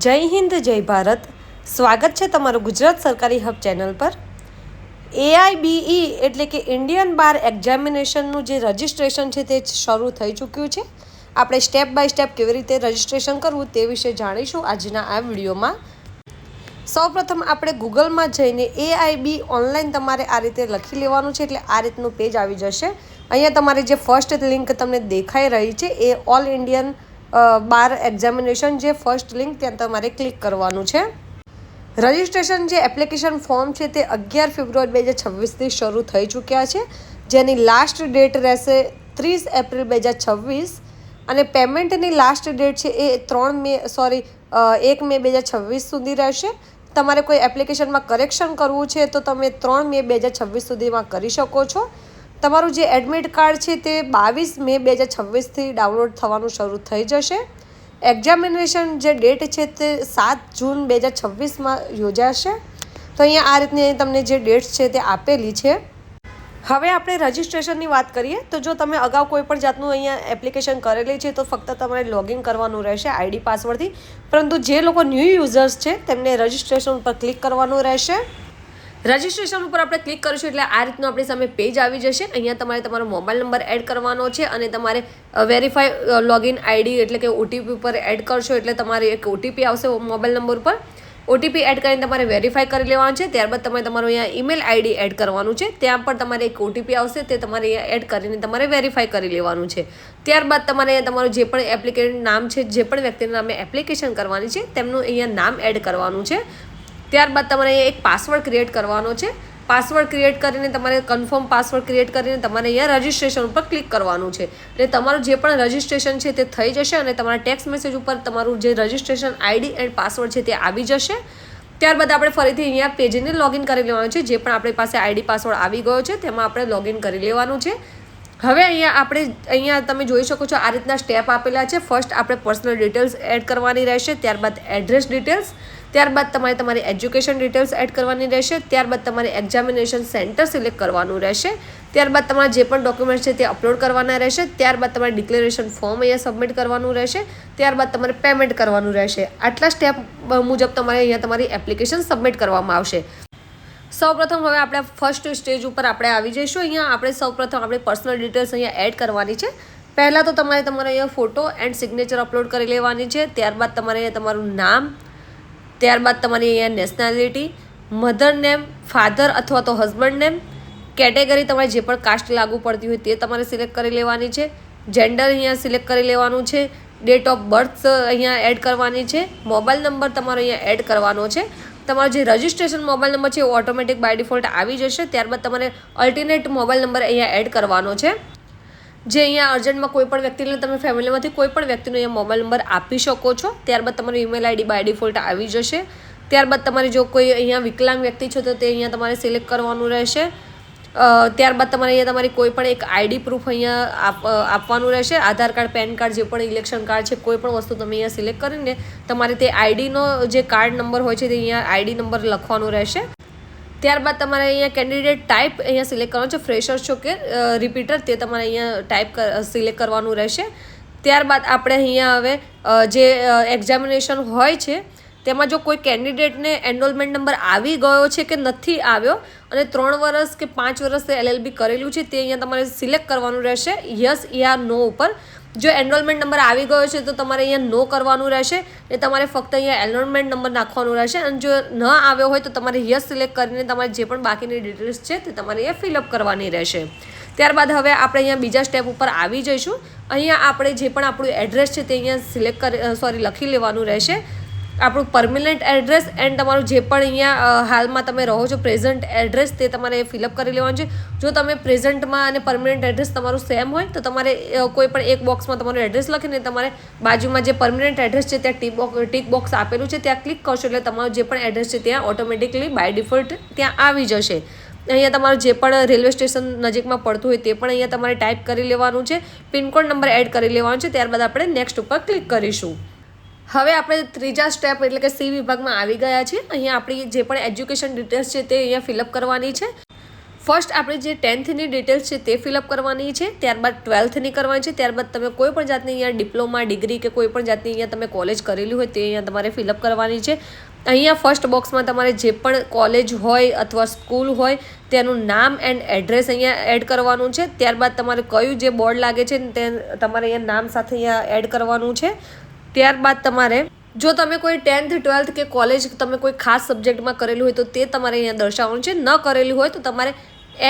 જય હિન્દ જય ભારત. સ્વાગત છે તમારું ગુજરાત સરકારી હબ ચેનલ પર. AIBE એટલે કે ઇન્ડિયન બાર એક્ઝામિનેશનનું જે રજિસ્ટ્રેશન છે તે શરૂ થઈ ચૂક્યું છે. આપણે સ્ટેપ બાય સ્ટેપ કેવી રીતે રજિસ્ટ્રેશન કરવું તે વિશે જાણીશું આજના આ વિડીયોમાં. સૌપ્રથમ આપણે ગૂગલમાં જઈને AIB ઓનલાઈન તમારે આ રીતે લખી લેવાનું છે, એટલે આ રીતનું પેજ આવી જશે. અહીંયા તમારી જે ફર્સ્ટ લિંક તમને દેખાઈ રહી છે એ ઓલ ઇન્ડિયન બાર એક્ઝામિનેશન જે ફર્સ્ટ લિંક ત્યાં તમારે ક્લિક કરવાનું છે. રજિસ્ટ્રેશન જે એપ્લિકેશન ફોર્મ છે તે 11 ફેબ્રુઆરી 2026થી શરૂ થઈ ચૂક્યા છે, જેની લાસ્ટ ડેટ રહેશે 30 એપ્રિલ 2026 અને પેમેન્ટની લાસ્ટ ડેટ છે એ 1 મે 2026 સુધી રહેશે. તમારે કોઈ એપ્લિકેશનમાં કરેક્શન કરવું છે તો તમે 3 મે 2026 સુધીમાં કરી શકો છો. તમારું જે એડમિટ કાર્ડ છે તે 22 મે 2026થી ડાઉનલોડ થવાનું શરૂ થઈ જશે. એક્ઝામિનેશન જે ડેટ છે તે 7 જૂન 2026માં યોજાશે. તો અહીંયા આ રીતની તમને જે ડેટ છે તે આપેલી છે. હવે આપણે રજિસ્ટ્રેશનની વાત કરીએ તો જો તમે અગાઉ કોઈ પણ જાતનું અહીંયા એપ્લિકેશન કરેલી છે તો ફક્ત તમારે લોગિન કરવાનું રહેશે આઈડી પાસવર્ડથી. પરંતુ જે લોકો ન્યૂ યુઝર્સ છે તેમને રજિસ્ટ્રેશન ઉપર ક્લિક કરવાનું રહેશે. રજિસ્ટ્રેશન ઉપર આપણે ક્લિક કરીશું એટલે આ રીતનું આપણી સામે પેજ આવી જશે. અહીંયા તમારે તમારો મોબાઈલ નંબર એડ કરવાનો છે અને તમારે વેરીફાઈ લોગિન આઈડી એટલે કે ઓટીપી ઉપર એડ કરશો એટલે તમારે એક ઓટીપી આવશે મોબાઈલ નંબર ઉપર. ઓટીપી એડ કરીને તમારે વેરીફાઈ કરી લેવાનું છે. ત્યારબાદ તમારે તમારું અહીંયા ઈમેલ આઈડી એડ કરવાનું છે. ત્યાં પણ તમારે એક ઓટીપી આવશે તે તમારે અહીંયા એડ કરીને તમારે વેરીફાઈ કરી લેવાનું છે. ત્યારબાદ તમારે અહીંયા તમારું જે પણ એપ્લિકેશન નામ છે, જે પણ વ્યક્તિના નામે એપ્લિકેશન કરવાની છે તેમનું અહીંયા નામ એડ કરવાનું છે. ત્યારબાદ તમારે અહીંયા એક પાસવર્ડ ક્રિએટ કરવાનો છે. પાસવર્ડ ક્રિએટ કરીને તમારે કન્ફર્મ પાસવર્ડ ક્રિએટ કરીને તમારે અહીંયા રજિસ્ટ્રેશન ઉપર ક્લિક કરવાનું છે. એટલે તમારું જે પણ રજિસ્ટ્રેશન છે તે થઈ જશે અને તમારા ટેક્સ્ટ મેસેજ ઉપર તમારું જે રજિસ્ટ્રેશન આઈડી એન્ડ પાસવર્ડ છે તે આવી જશે. ત્યારબાદ આપણે ફરીથી અહીંયા પેજને લોગિન કરી લેવાનું છે. જે પણ આપણી પાસે આઈડી પાસવર્ડ આવી ગયો છે તેમાં આપણે લોગિન કરી લેવાનું છે. હવે અહીંયા તમે જોઈ શકો છો આ રીતના સ્ટેપ આપેલા છે. ફર્સ્ટ આપણે પર્સનલ ડિટેલ્સ એડ કરવાની રહેશે. ત્યારબાદ એડ્રેસ ડિટેલ્સ, ત્યારબાદ તમારી એજ્યુકેશન ડિટેલ્સ એડ કરવાની રહેશે. ત્યારબાદ તમારે એક્ઝામિનેશન સેન્ટર સિલેક્ટ કરવાનું રહેશે. ત્યારબાદ તમારે જે પણ ડોક્યુમેન્ટ છે તે અપલોડ કરવાના રહેશે. ત્યારબાદ તમારે ડિક્લેરેશન ફોર્મ અહીંયા સબમિટ કરવાનું રહેશે. ત્યારબાદ તમારે પેમેન્ટ કરવાનું રહેશે. આટલા સ્ટેપ મુજબ તમારે અહીંયા તમારી એપ્લિકેશન સબમિટ કરવામાં આવશે. સૌપ્રથમ હવે આપણે ફર્સ્ટ સ્ટેજ ઉપર આપણે આવી જઈશું. અહીંયા આપણે સૌપ્રથમ આપણે પર્સનલ ડિટેલ્સ અહીંયા એડ કરવાની છે. પહેલાં તો તમારે અહીંયા ફોટો એન્ડ સિગ્નેચર અપલોડ કરી લેવાની છે. ત્યારબાદ તમારે અહીંયા તમારું નામ, ત્યારબાદ તમારી અહીંયા નેશનાલિટી, મધર નેમ, ફાધર અથવા તો હસબન્ડ નેમ, કેટેગરી તમારે જે પણ કાસ્ટ લાગુ પડતી હોય તે તમારે સિલેક્ટ કરી લેવાની છે. જેન્ડર અહીંયા સિલેક્ટ કરી લેવાનું છે. ડેટ ઓફ બર્થ અહીંયા એડ કરવાની છે. મોબાઈલ નંબર તમારો અહીંયા એડ કરવાનો છે. તમારો જે રજિસ્ટ્રેશન મોબાઈલ નંબર છે એ ઓટોમેટિક બાય ડિફોલ્ટ આવી જશે. ત્યારબાદ તમારે અલ્ટરનેટ મોબાઈલ નંબર અહીંયા એડ કરવાનો છે. જે અહીંયા અર્જન્ટમાં કોઈ પણ વ્યક્તિને તમે ફેમિલીમાંથી કોઈ પણ વ્યક્તિનો અહીંયા મોબાઈલ નંબર આપી શકો છો. ત્યારબાદ તમારું ઈમેલ આઈડી બાય ડિફોલ્ટ આવી જશે. ત્યારબાદ તમારે જો કોઈ અહીંયા વિકલાંગ વ્યક્તિ છે તો તે અહીંયા તમારે સિલેક્ટ કરવાનું રહેશે. ત્યારબાદ તમારે અહીંયા તમારી કોઈ પણ એક આઈડી પ્રૂફ અહીંયા આપવાનું રહેશે. આધાર કાર્ડ, પેન કાર્ડ, જે પણ ઇલેક્શન કાર્ડ છે, કોઈ પણ વસ્તુ તમે અહીંયા સિલેક્ટ કરીને તમારે તે આઈડીનો જે કાર્ડ નંબર હોય છે તે અહીંયા આઈડી નંબર લખવાનું રહેશે. ત્યારબાદ તમારે અહીંયા કેન્ડિડેટ ટાઈપ અહીંયા સિલેક્ટ કરવાનું છે. ફ્રેશર છો કે રિપીટર તે તમારે અહીંયા ટાઈપ સિલેક્ટ કરવાનું રહેશે. ત્યારબાદ આપણે અહીંયા હવે જે એક્ઝામિનેશન હોય છે તેમાં જો કોઈ કેન્ડિડેટને એનરોલમેન્ટ નંબર આવી ગયો છે કે નથી આવ્યો અને 3 વર્ષ કે 5 વર્ષ LLB કરેલું છે તે અહીંયા તમારે સિલેક્ટ કરવાનું રહેશે યસ યા નો ઉપર. જો એનરોલમેન્ટ નંબર આવી ગયો છે તો તમારે અહીંયા નો કરવાનું રહેશે. એ તમારે ફક્ત અહીંયા એનરોલમેન્ટ નંબર નાખવાનું રહેશે. અને જો ન આવ્યો હોય તો તમારે યસ સિલેક્ટ કરીને તમારે જે પણ બાકીની ડિટેલ્સ છે તે તમારે અહીંયા ફિલઅપ કરવાની રહેશે. ત્યારબાદ હવે આપણે અહીંયા બીજા સ્ટેપ ઉપર આવી જઈશું. અહીંયા આપણે જે પણ આપણું એડ્રેસ છે તે અહીંયા લખી લેવાનું રહેશે. આપણું પરમનન્ટ એડ્રેસ એન્ડ તમારું જે પણ અહીંયા હાલમાં તમે રહો છો પ્રેઝન્ટ એડ્રેસ તે તમારે ફિલઅપ કરી લેવાનું છે. જો તમે પ્રેઝન્ટમાં અને પરમનન્ટ એડ્રેસ તમારું સેમ હોય તો તમારે કોઈ પણ એક બોક્સમાં તમારું એડ્રેસ લખીને તમારે બાજુમાં જે પરમનન્ટ એડ્રેસ છે ત્યાં ટીક બોક્સ આપેલું છે ત્યાં ક્લિક કરશો એટલે તમારું જે પણ એડ્રેસ છે ત્યાં ઓટોમેટિકલી બાય ડિફોલ્ટ ત્યાં આવી જશે. અહીંયા તમારું જે પણ રેલવે સ્ટેશન નજીકમાં પડતું હોય તે પણ અહીંયા તમારે ટાઈપ કરી લેવાનું છે. પિનકોડ નંબર એડ કરી લેવાનો છે. ત્યારબાદ આપણે નેક્સ્ટ ઉપર ક્લિક કરીશું. હવે આપણે ત્રીજા સ્ટેપ એટલે કે સી વિભાગમાં આવી ગયા છીએ. અહીંયા આપણી જે પણ એજ્યુકેશન ડિટેલ્સ છે તે અહીંયા ફિલઅપ કરવાની છે. ફર્સ્ટ આપણે જે 10thની ડિટેલ્સ છે તે ફિલઅપ કરવાની છે, ત્યારબાદ 12thની કરવાની છે, ત્યારબાદ તમે કોઈ પણ જાતની અહીંયા ડિપ્લોમા, ડિગ્રી કે કોઈ પણ જાતની અહીંયા તમે કોલેજ કરેલી હોય તે અહીંયા તમારે ફિલઅપ કરવાની છે. અહીંયા ફર્સ્ટ બોક્સમાં તમારે જે પણ કોલેજ હોય અથવા સ્કૂલ હોય તેનું નામ એન્ડ એડ્રેસ અહીંયા એડ કરવાનું છે. ત્યારબાદ તમારે કયું જે બોર્ડ લાગે છે તે તમારે અહીંયા નામ સાથે અહીંયા એડ કરવાનું છે. ત્યારબાદ તમારે જો તમે કોઈ 10th 12th કે કોલેજ તમે કોઈ ખાસ સબ્જેક્ટમાં કરેલું હોય તો તે તમારે અહીંયા દર્શાવવાનું છે. ન કરેલું હોય તો તમારે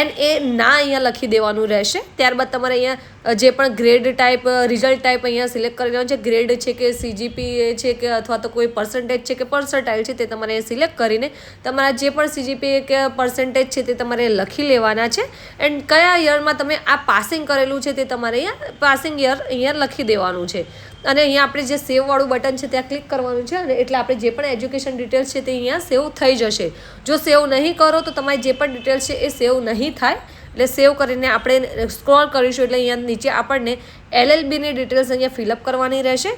NA ના અહીંયા લખી દેવાનું રહેશે. ત્યારબાદ તમારે અહીંયા જે પણ ગ્રેડ ટાઈપ, રિઝલ્ટ ટાઈપ અહીંયા સિલેક્ટ કરી લેવાનું છે. ગ્રેડ છે કે CGPA છે કે અથવા તો કોઈ પર્સન્ટેજ છે કે પર્સન્ટાઇલ છે તે તમારે સિલેક્ટ કરીને તમારા જે પણ CGPA કે પર્સન્ટેજ છે તે તમારે લખી લેવાના છે. એન્ડ કયા યરમાં તમે આ પાસિંગ કરેલું છે તે તમારે અહીંયા પાસિંગ યર અહીંયા લખી દેવાનું છે. અને અહીંયા આપણે જે સેવવાળું બટન છે ત્યાં ક્લિક કરવાનું છે. અને એટલે આપણે જે પણ એજ્યુકેશન ડિટેલ્સ છે તે અહીંયા સેવ થઈ જશે. જો સેવ નહીં કરો તો તમારી જે પણ ડિટેલ્સ છે એ સેવ નહીં થાય. એટલે સેવ કરીને આપણે સ્ક્રોલ કરીશું એટલે અહીંયા નીચે આપણને LLBની ડિટેલ્સ અહીંયા ફિલઅપ કરવાની રહેશે.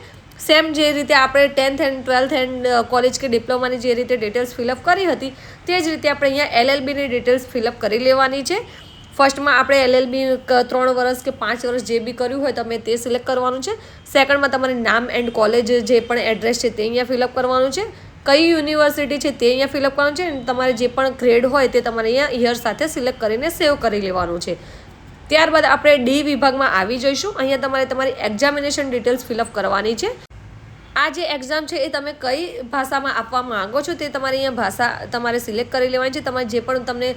સેમ જે રીતે આપણે 10th and 12th and college કે ડિપ્લોમાની જે રીતે ડિટેલ્સ ફિલઅપ કરી હતી તે જ રીતે આપણે અહીંયા LLBની ડિટેલ્સ ફિલઅપ કરી લેવાની છે. ફર્સ્ટમાં આપણે LLB 3 વર્ષ કે 5 વર્ષ જે બી કર્યું હોય તમે તે સિલેક્ટ કરવાનું છે. સેકન્ડમાં તમારે નામ એન્ડ કોલેજ જે પણ એડ્રેસ છે તે અહીંયા ફિલઅપ કરવાનું છે. કઈ યુનિવર્સિટી છે તે અહીંયા ફિલઅપ કરવાનું છે. તમારે જે પણ ગ્રેડ હોય તે તમારે અહીંયા યર સાથે સિલેક્ટ કરીને સેવ કરી લેવાનું છે. ત્યારબાદ આપણે D વિભાગમાં આવી જઈશું. અહીંયા તમારે તમારી એક્ઝામિનેશન ડિટેલ્સ ફિલઅપ કરવાની છે. આ જે એક્ઝામ છે એ તમે કઈ ભાષામાં આપવા માંગો છો તે તમારે અહીંયા ભાષા તમારે સિલેક્ટ કરી લેવાની છે. તમારે જે પણ તમને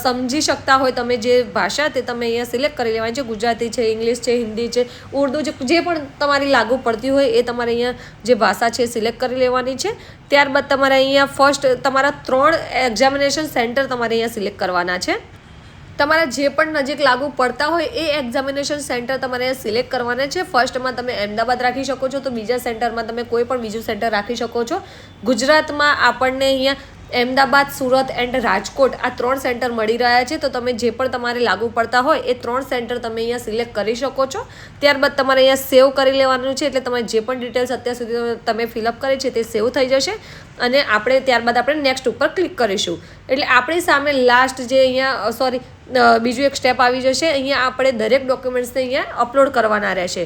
સમજી શકતા હોય તમે જે ભાષા તે તમે અહીંયા સિલેક્ટ કરી લેવાની છે. ગુજરાતી છે, ઇંગ્લિશ છે, હિન્દી છે, ઉર્દૂ છે, જે પણ તમારી લાગુ પડતી હોય એ તમારે અહીંયા જે ભાષા છે સિલેક્ટ કરી લેવાની છે. ત્યારબાદ તમારે અહીંયા ફર્સ્ટ તમારા 3 એક્ઝામિનેશન સેન્ટર તમારે અહીંયા સિલેક્ટ કરવાના છે. તમારા જે પણ નજીક લાગુ પડતા હોય એ એક્ઝામિનેશન સેન્ટર તમારે સિલેક્ટ કરવાના છે. ફર્સ્ટમાં તમે અમદાવાદ રાખી શકો છો, તો બીજા સેન્ટરમાં તમે કોઈ પણ બીજું સેન્ટર રાખી શકો છો. ગુજરાતમાં આપણને અહીંયા અમદાવાદ, સુરત એન્ડ રાજકોટ આ 3 સેન્ટર મળી રહ્યા છે. તો તમે જે પણ તમારે લાગુ પડતા હોય એ 3 સેન્ટર તમે અહીંયા સિલેક્ટ કરી શકો છો. ત્યારબાદ તમારે અહીંયા સેવ કરી લેવાનું છે. એટલે તમારે જે પણ ડિટેલ્સ અત્યાર સુધી તમે ફિલઅપ કરી છે તે સેવ થઈ જશે. અને ત્યારબાદ આપણે નેક્સ્ટ ઉપર ક્લિક કરીશું. એટલે આપણી સામે લાસ્ટ જે અહીંયા બીજું એક સ્ટેપ આવી જશે. અહીંયા આપણે દરેક ડોક્યુમેન્ટ્સને અહીંયા અપલોડ કરવાના રહેશે.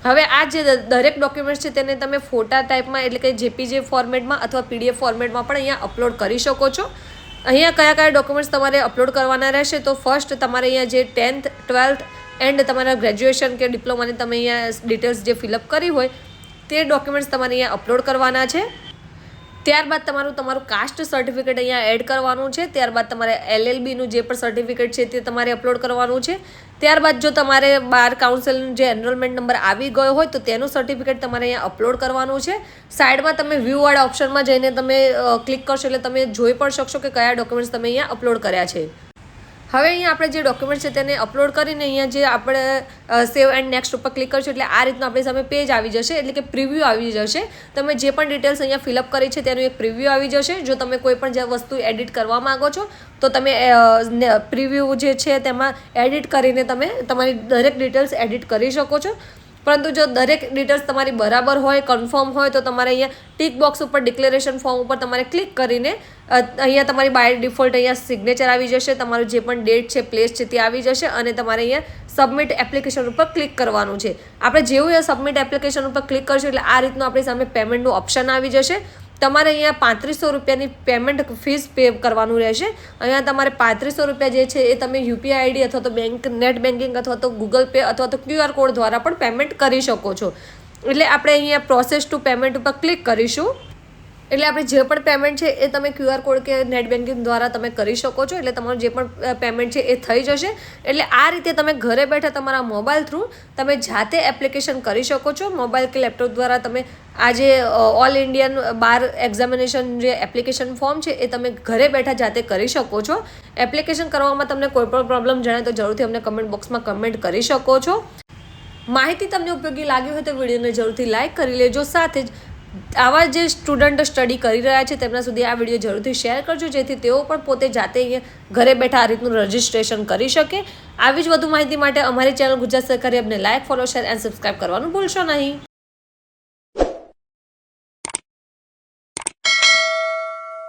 હવે આ જે દરેક ડોક્યુમેન્ટ્સ છે તેને તમે ફોટા ટાઈપમાં એટલે કે JPG ફોર્મેટમાં અથવા PDF ફોર્મેટમાં પણ અહીંયા અપલોડ કરી શકો છો. અહીંયા કયા કયા ડોક્યુમેન્ટ્સ તમારે અપલોડ કરવાના રહેશે તો ફર્સ્ટ તમારે અહીંયા જે 10th 12th એન્ડ તમારા ગ્રેજ્યુએશન કે ડિપ્લોમાની તમે અહીંયા ડિટેલ્સ જે ફિલઅપ કરી હોય તે ડોક્યુમેન્ટ્સ તમારે અહીંયા અપલોડ કરવાના છે. ત્યારબાદ તમારું કાસ્ટ સર્ટિફિકેટ અહીંયા એડ કરવાનું છે. ત્યારબાદ તમારે LLBનું જે પણ સર્ટિફિકેટ છે તે તમારે અપલોડ કરવાનું છે. ત્યારબાદ જો તમારે બાર કાઉન્સિલનું જે એનરોલમેન્ટ નંબર આવી ગયો હોય તો તેનું સર્ટિફિકેટ તમારે અહીંયા અપલોડ કરવાનું છે. સાઈડમાં તમે વ્યૂવાળા ઓપ્શનમાં જઈને તમે ક્લિક કરશો એટલે તમે જોઈ પણ શકશો કે કયા ડોક્યુમેન્ટ્સ તમે અહીંયા અપલોડ કર્યા છે. હવે અહીંયા આપણે જે ડોક્યુમેન્ટ છે તેને અપલોડ કરીને અહીંયા જે આપણે સેવ એન્ડ નેક્સ્ટ ઉપર ક્લિક કરીશું એટલે આ રીતનું આપણી સામે પેજ આવી જશે. એટલે કે પ્રિવ્યૂ આવી જશે. તમે જે પણ ડિટેલ્સ અહીંયા ફિલઅપ કરી છે તેનું એક પ્રિવ્યૂ આવી જશે. જો તમે કોઈ પણ જે વસ્તુ એડિટ કરવા માંગો છો તો તમે પ્રિવ્યૂ જે છે તેમાં એડિટ કરીને તમે તમારી દરેક ડિટેલ્સ એડિટ કરી શકો છો. પરંતુ જો દરેક ડિટેલ્સ તમારી બરાબર હોય, કન્ફર્મ હોય તો તમારે અહીંયા ટિક બોક્સ ઉપર ડિક્લેરેશન ફોર્મ ઉપર તમારે ક્લિક કરીને અહીંયા તમારી બાય ડિફોલ્ટ અહીંયા સિગ્નેચર આવી જશે. તમારું જે પણ ડેટ છે, પ્લેસ છે તે આવી જશે અને તમારે અહીંયા સબમિટ એપ્લિકેશન ઉપર ક્લિક કરવાનું છે. આપણે જેવું એ સબમિટ એપ્લિકેશન ઉપર ક્લિક કરશું એટલે આ રીતનું આપણી સામે પેમેન્ટનું ઓપ્શન આવી જશે. તમારે અહીંયા 3500 રૂપિયાની પેમેન્ટ ફીસ પે કરવાનું રહેશે. અહીંયા તમારે 3500 રૂપિયા જે છે એ તમે UPI ID અથવા તો નેટ બેન્કિંગ અથવા તો ગૂગલ પે અથવા તો QR કોડ દ્વારા પણ પેમેન્ટ કરી શકો છો. એટલે આપણે અહીંયા પ્રોસેસ ટુ પેમેન્ટ ઉપર ક્લિક કરીશું. એટલે આપણે જે પણ પેમેન્ટ છે એ તમે QR કોડ કે નેટ બેન્કિંગ દ્વારા તમે કરી શકો છો. એટલે તમારું જે પણ પેમેન્ટ છે એ થઈ જશે. એટલે આ રીતે તમે ઘરે બેઠા તમારા મોબાઈલ થ્રુ તમે જાતે એપ્લિકેશન કરી શકો છો. મોબાઈલ કે લેપટોપ દ્વારા તમે આ જે ઓલ ઇન્ડિયન બાર એક્ઝામિનેશન જે એપ્લિકેશન ફોર્મ છે એ તમે ઘરે બેઠા જાતે કરી શકો છો. એપ્લિકેશન કરવામાં તમને કોઈ પણ પ્રોબ્લેમ જણાય તો જરૂરથી અમને કમેન્ટ બોક્સમાં કમેન્ટ કરી શકો છો. માહિતી તમને ઉપયોગી લાગી હોય તો વિડીયોને જરૂરથી લાઇક કરી લેજો. સાથે જ આવા જે સ્ટુડન્ટ સ્ટડી કરી રહ્યા છે તેમના સુધી આ વિડીયો જરૂરથી શેર કરજો જેથી તેઓ પણ પોતે જાતે અહીંયા ઘરે બેઠા આ રીતનું રજિસ્ટ્રેશન કરી શકે. આવી જ વધુ માહિતી માટે અમારી ચેનલ ગુજરાત સરકારી હબને like, follow, share and subscribe કરવાનું ભૂલશો નહીં.